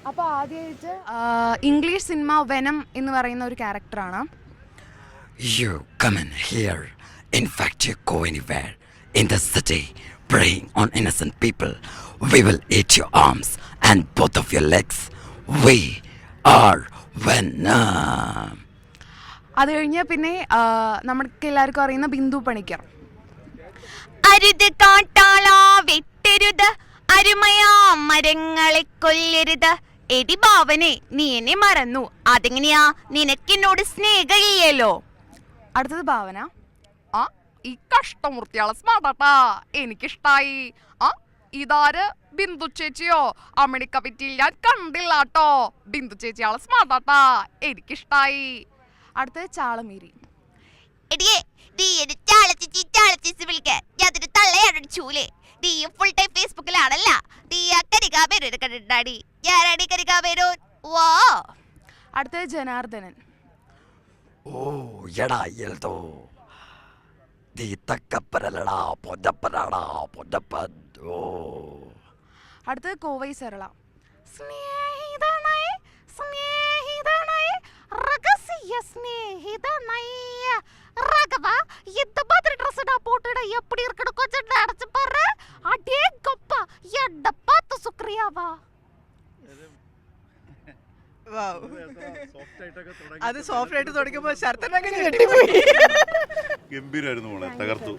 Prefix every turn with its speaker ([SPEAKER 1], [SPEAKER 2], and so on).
[SPEAKER 1] അപ്പോൾ ആദ്യമായിട്ട് English cinema venom എന്ന് പറയുന്ന ഒരു ക്യാരക്ടറാണ്.
[SPEAKER 2] You come in here. In fact, you go anywhere. In the city, preying on innocent people. We will eat your arms and both of your legs. We are Venom.
[SPEAKER 1] അത് കഴിഞ്ഞ് പിന്നെ നമുക്ക് എല്ലാവർക്കും അറിയുന്ന ബിന്ദു പണിക്കർ.
[SPEAKER 3] അരുത് കാട്ടാളാ വെട്ടരുത്, അരുമയാ മരങ്ങളെ കൊല്ലരുത്. എടി ഭാവനെ, നീ എന്നെ മറന്നു, അതെങ്ങനെയാ? നിനക്കെന്നോട് സ്നേഹമില്ലല്ലോ.
[SPEAKER 1] അടുത്തത് ഭാവന. ആ ഈ കഷ്ടമൂർത്തിയാളെ സ്മാർട്ടാ, എനിക്കിഷ്ടായി. ആ ഇതാര്? ബിന്ദു ചേച്ചിയോ? അമ്മണിക്ക പറ്റിയിൽ ഞാൻ കണ്ടില്ല കേട്ടോ. ബിന്ദു ചേച്ചിയാളെ സ്മാർട്ടാ, എനിക്കിഷ്ടായി. അടുത്തത് ചാളമേരി.
[SPEAKER 3] എടിയേ, നീ എന്നെ ചാളച്ചിച്ച് വിളിക്ക. ഞാനൊരു തള്ളയാണ് ചൂലേ. നീ ഫുൾ ടൈം ഫേസ്ബുക്കിലാണല്ല. നീ ആ കരികാബേരൂർ കണ്ടിട്ടുണ്ടാടി. ഞാനാടി കരികാബേരൂർ. വാ.
[SPEAKER 1] അടുത്തത് ജനാർദ്ദനൻ.
[SPEAKER 2] Oh, എടാ എൽദോ, നീ തക്കപ്പരലടാ പൊന്നപ്പനാടാ പൊന്നപ്പൻ. ഓ.
[SPEAKER 1] അടുത്തത് കോവൈ സരള.
[SPEAKER 4] അത് സോഫ്റ്റ് ആയിട്ട് തുടങ്ങിയപ്പോൾ ശരത്തൻ അങ്ങനെ ഞെട്ടിപ്പോയി.
[SPEAKER 5] ഗംഭീരമായിരുന്നു മോളെ, തകർത്തു.